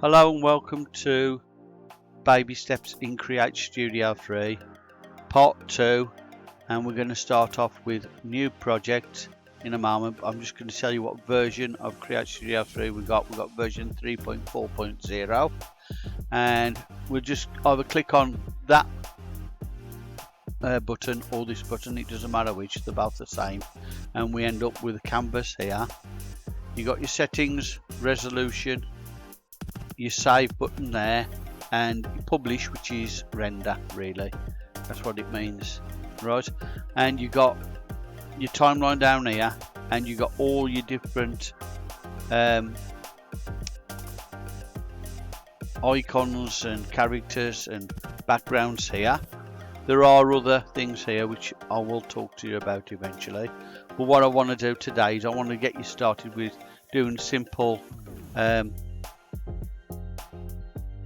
Hello and welcome to Baby Steps in Create Studio 3 Part 2, and we're going to start off with new project in a moment. I'm just going to tell you what version of Create Studio 3 we've got version 3.4.0, and we'll just either click on that button or this button, it doesn't matter which, they're both the same, and we end up with a canvas here. You got your settings, resolution, your save button there, and publish, which is render, really that's what it means, right? And you got your timeline down here, and you got all your different icons and characters and backgrounds here. There are other things here which I will talk to you about eventually, but what I want to do today is I want to get you started with doing simple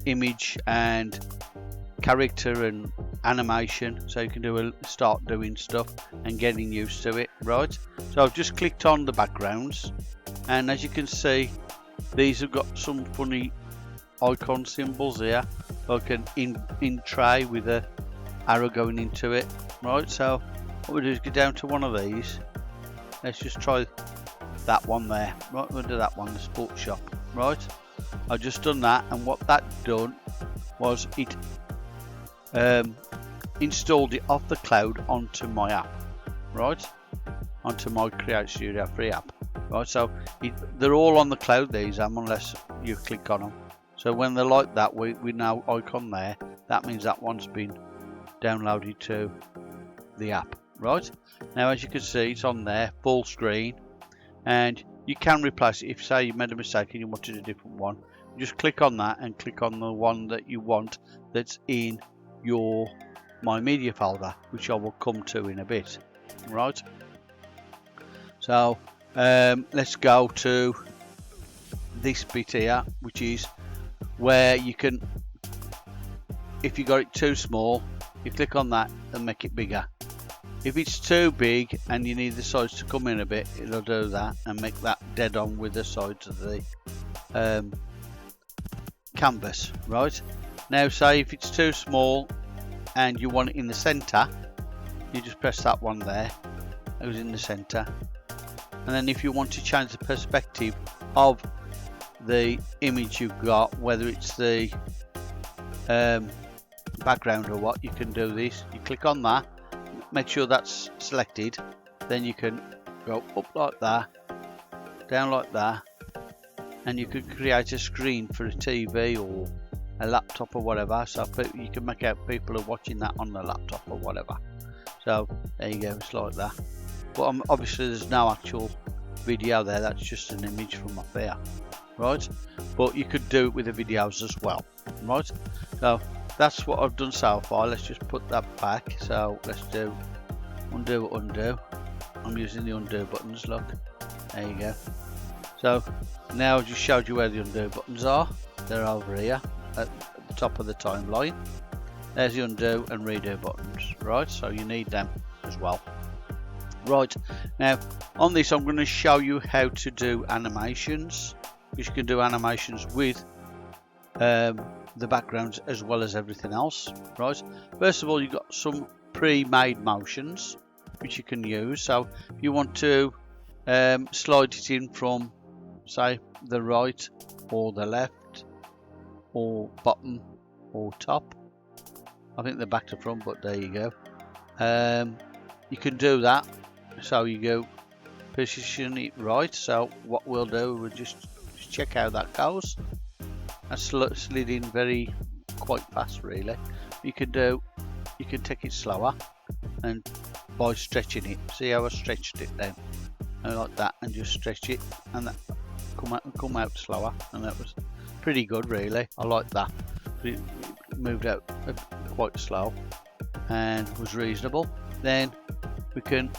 image and character and animation, so you can start doing stuff and getting used to it, right? So I've just clicked on the backgrounds, and as you can see, these have got some funny icon symbols here, like an in tray with a arrow going into it, right? So what we do is go down to one of these. Let's just try that one there, right? We'll do that one, the sports shop, right? I just done that, and what that done was it installed it off the cloud onto my app, right? Onto my Create Studio 3 app, right? So they're all on the cloud, these unless you click on them. So when they're like that, we now icon there, that means that one's been downloaded to the app, right? Now as you can see, it's on there full screen, and you can replace it if, say, you made a mistake and you wanted a different one. Just click on that and click on the one that you want that's in your My Media folder, which I will come to in a bit, right? So let's go to this bit here, which is where you can, if you got it too small, you click on that and make it bigger. If it's too big and you need the sides to come in a bit, it'll do that and make that dead on with the sides of the canvas, right? Now say if it's too small and you want it in the center, you just press that one there, it was in the center. And then if you want to change the perspective of the image you've got, whether it's the background or what, you can do this. You click on that, make sure that's selected, then you can go up like that, down like that, and you could create a screen for a TV or a laptop or whatever, so you can make out people are watching that on the laptop or whatever. So there you go, it's like that. But obviously there's no actual video there, that's just an image from up there, right? But you could do it with the videos as well, right? So that's what I've done so far. Let's just put that back. So let's do undo, undo. I'm using the undo buttons, look, there you go. So now I just showed you where the undo buttons are. They're over here at the top of the timeline. There's the undo and redo buttons, right? So you need them as well. Right, now on this I'm going to show you how to do animations, because you can do animations with the backgrounds as well as everything else, right? First of all, you've got some pre-made motions which you can use. So if you want to slide it in from, say, the right or the left or bottom or top, I think they're back to front, but there you go. You can do that. So you go position it right. So what we'll do, we'll just check how that goes. I slid in quite fast, really. You can take it slower, and by stretching it, see how I stretched it then, and like that, and just stretch it, and that come out slower, and that was pretty good, really. I like that. It moved out quite slow and was reasonable. Then we can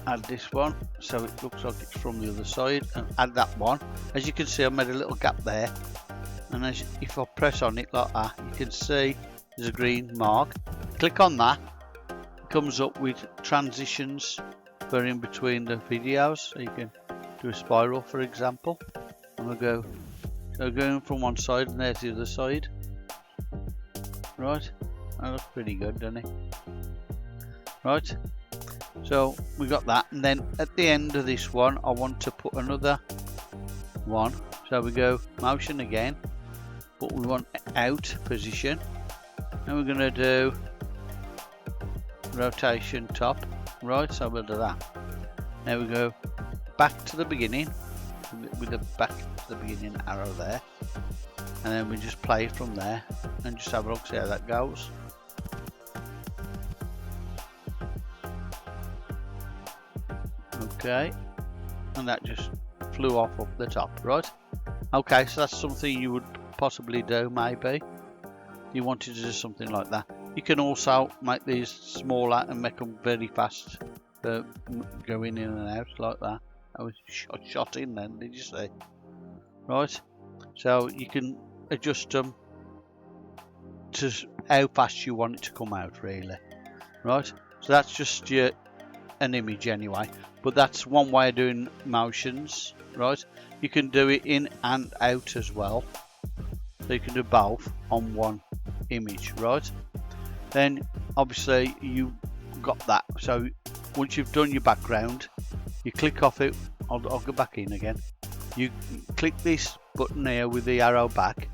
add this one, so it looks like it's from the other side, and add that one. As you can see, I made a little gap there, and if I press on it like that, you can see there's a green mark. Click on that, it comes up with transitions for in between the videos, so you can do a spiral, for example, and we'll go So going from one side and there's the other side. Right, that looks pretty good, doesn't it? Right, so we got that, and then at the end of this one I want to put another one. So we go motion again, but we want out position, and we're going to do rotation top. Right, so we'll do that. Now we go back to the beginning with the back to the beginning arrow there, and then we just play it from there and just have a look, see how that goes. Okay, and that just flew off up the top. Right, okay, so that's something you would possibly do. Maybe you wanted to do something like that. You can also make these smaller and make them very fast, going in and out like that. I was shot in then, did you see? Right, so you can adjust them to how fast you want it to come out, really. Right, so that's just an image anyway, but that's one way of doing motions. Right, you can do it in and out as well, so you can do both on one image. Right, then obviously you got that. So once you've done your background, you click off it. I'll go back in again. You click this button here with the arrow back,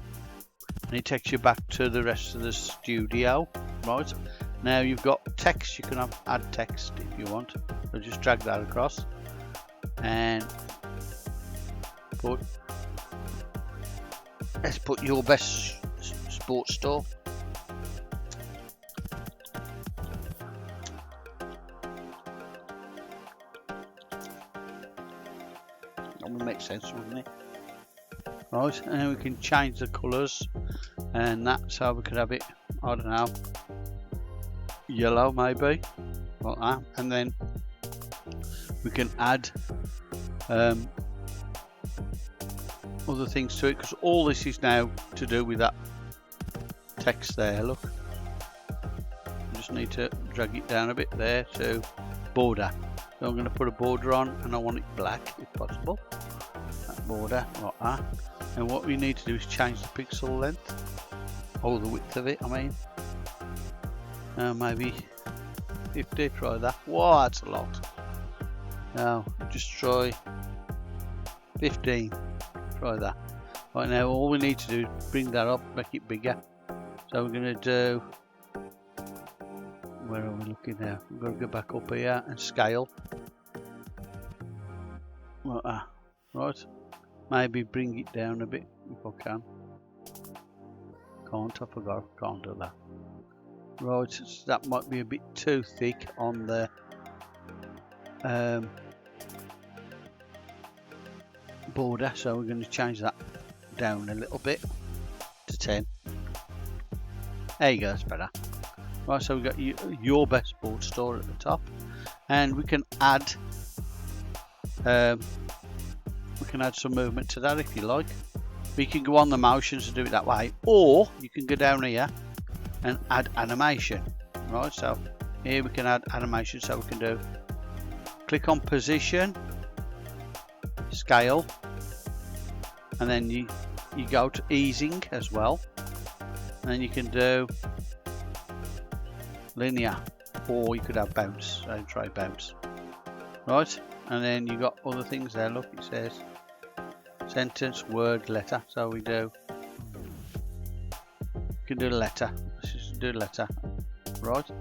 and it takes you back to the rest of the studio. Right, now you've got text. You can add text if you want, so just drag that across and let's put your best sports store. That would make sense, wouldn't it? Right, and then we can change the colours and that, so we could have it, I don't know, yellow maybe, like that, and then we can add other things to it, because all this is now to do with that text there. Look, I just need to drag it down a bit there to border. So I'm going to put a border on, and I want it black if possible. That border like that. And what we need to do is change the pixel length, or the width of it, I mean. Maybe 50, try that. Whoa, that's a lot. Now, just try 15. Try that. Right, now all we need to do is bring that up, make it bigger. So we're going to do, where are we looking now? We've got to go back up here and scale. Like that. Right. Maybe bring it down a bit if I can. Can't, I forgot, can't do that. Right, so that might be a bit too thick on the border, so we're going to change that down a little bit to 10. There you go, that's better. Right, so we've got your best sports store at the top, and we can add some movement to that if you like. We can go on the motions to do it that way, or you can go down here and add animation. Right, so here we can add animation, so we can do click on position, scale, and then you go to easing as well, and then you can do linear, or you could have bounce. So try bounce. Right, and then you got other things there. Look, it says sentence, word, letter. So we can do the letter. Let's just do the letter. Right, so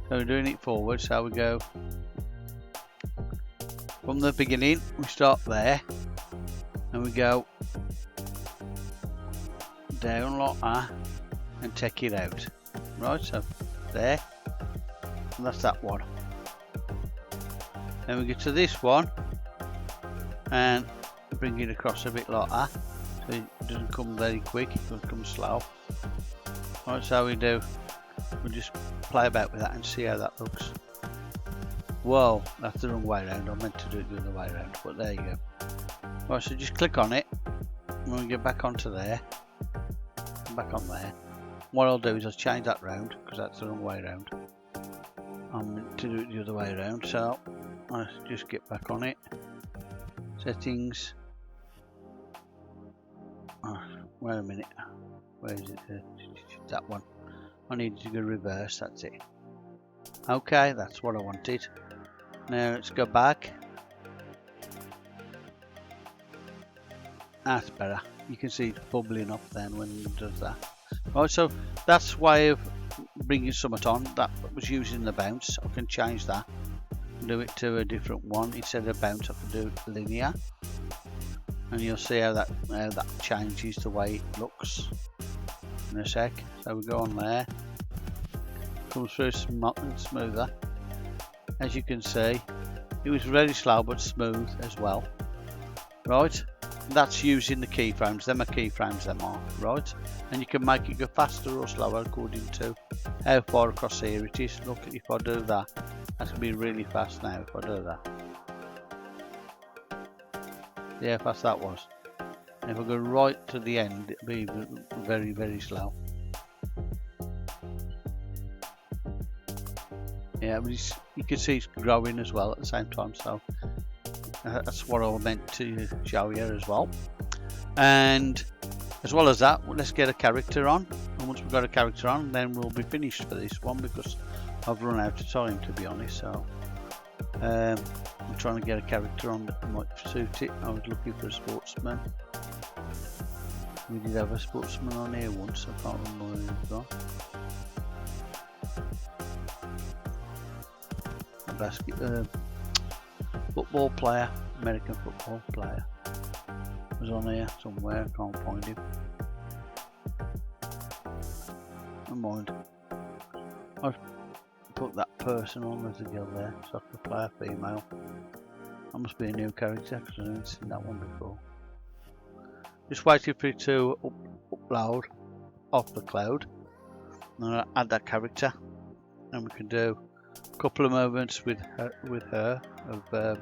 we're doing it forward, so we go from the beginning, we start there and we go down like that and take it out. Right, so there, and that's that one. Then we get to this one and bring it across a bit like that, so it doesn't come very quick, it will come slow. Right, so we just play about with that and see how that looks. Whoa, that's the wrong way around. I meant to do it the other way around, but there you go. Right, so just click on it and we get back onto there, back on there. What I'll do is I'll change that round, because that's the wrong way around. I'm meant to do it the other way around, so I'll just get back on it. Settings, Oh, wait a minute. Where is it? That one. I need to go reverse. That's it. Okay, that's what I wanted. Now let's go back. That's better. You can see it's bubbling up then when it does that. Right, so that's way of bringing something on. That was using the bounce. I can change that. Do it to a different one. Instead of bounce, I can do linear. And you'll see how that changes the way it looks in a sec. So we go on there. Comes through smoother. As you can see, it was very slow but smooth as well. Right. That's using the keyframes. Them are keyframes, them are, right? And you can make it go faster or slower according to how far across here it is. Look, if I do that, that's going to be really fast now if I do that. See how fast that was. And if I go right to the end, it'll be very, very slow. Yeah, but you can see it's growing as well at the same time, so that's what I meant to show you as well. And as well as that, let's get a character on. And once we've got a character on, then we'll be finished for this one because I've run out of time, to be honest. So I'm trying to get a character on that might suit it. I was looking for a sportsman. We did have a sportsman on here once. I can't remember where we've gone. A basket. Football player, American football player, was on here somewhere. I can't find him. Never mind. I've put that person on as a girl there, soccer player, female. That must be a new character because I haven't seen that one before. Just waiting for it to upload off the cloud. And I'll add that character, and we can do a couple of movements with her of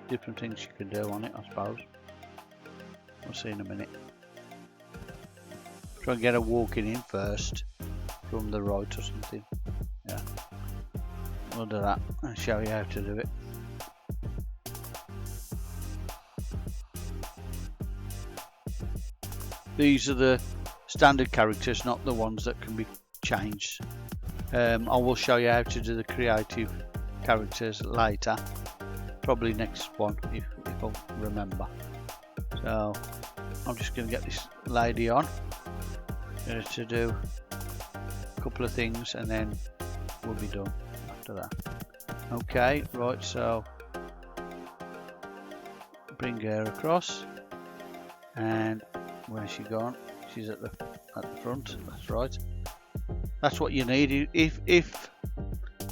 different things you can do on it, I suppose. We'll see in a minute. Try and get her walking in first from the right or something. Yeah, we'll do that and show you how to do it. These are the standard characters, not the ones that can be changed. I will show you how to do the creative characters later, probably next one if I remember. So I'm just going to get this lady on, get her to do a couple of things and then we'll be done after that. Okay, right, so bring her across, and where's she gone? She's at the front. That's right. That's what you need. If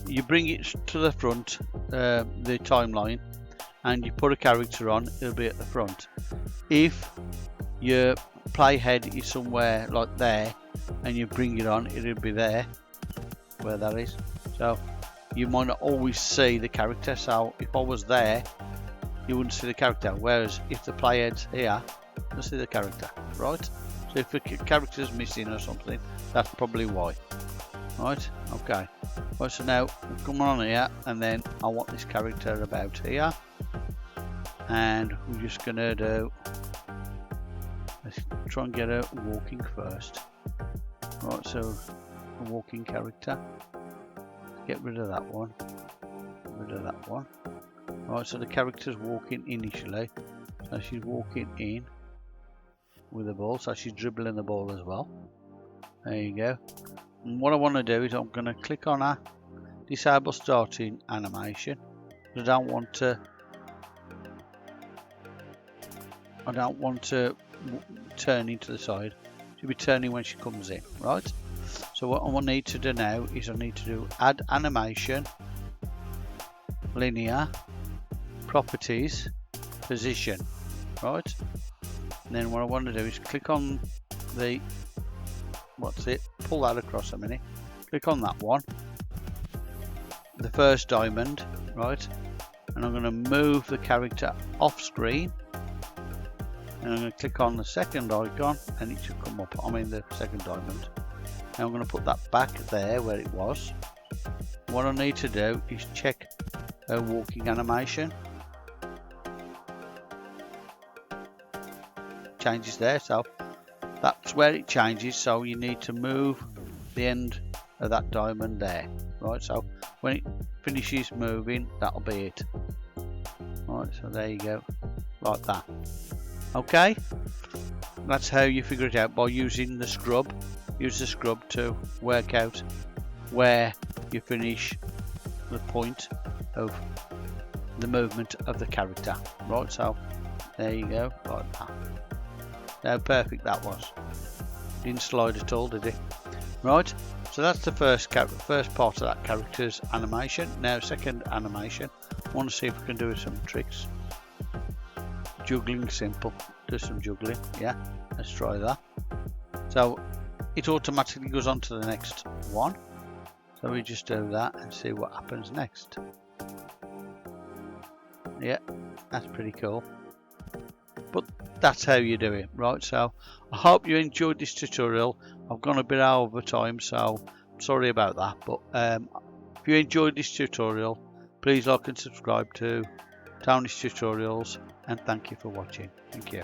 you bring it to the front, the timeline, and you put a character on, it'll be at the front. If your playhead is somewhere like there and you bring it on, it'll be there where that is. So you might not always see the character. So if I was there, you wouldn't see the character. Whereas if the playhead's here, you'll see the character, right? So if the character's missing or something, that's probably why. Right, okay. Right, so now we'll come on here, and then I want this character about here, and we're just gonna do, let's try and get her walking first. Right, so a walking character, get rid of that one, get rid of that one. Right, so the character's walking initially, so she's walking in with the ball, so she's dribbling the ball as well. There you go. And what I want to do is I'm going to click on her, disable starting animation. I don't want to turn into the side. She'll be turning when she comes in, right? So what I need to do now is I need to do add animation, linear, properties, position, right? And then what I want to do is click on the, pull that across a minute, click on that one, the first diamond, right? And I'm going to move the character off screen, and I'm going to click on the second icon and it should come up, the second diamond. Now I'm going to put that back there where it was. What I need to do is check a walking animation. Changes there, so that's where it changes, so you need to move the end of that diamond there, right? So when it finishes moving, that'll be it. Right, so there you go, like that. Okay, that's how you figure it out, by using the scrub. Use the scrub to work out where you finish the point of the movement of the character. Right, so there you go, like that. How perfect that was. Didn't slide at all, did it? Right, so that's the first part of that character's animation. Now second animation, I want to see if we can do some tricks. Juggling, simple. Do some juggling. Yeah, let's try that. So it automatically goes on to the next one. So we just do that and see what happens next. Yeah, that's pretty cool. But that's how you do it, right? So I hope you enjoyed this tutorial. I've gone a bit over time, so sorry about that. But if you enjoyed this tutorial, please like and subscribe to Tony's Tutorials, and thank you for watching. Thank you.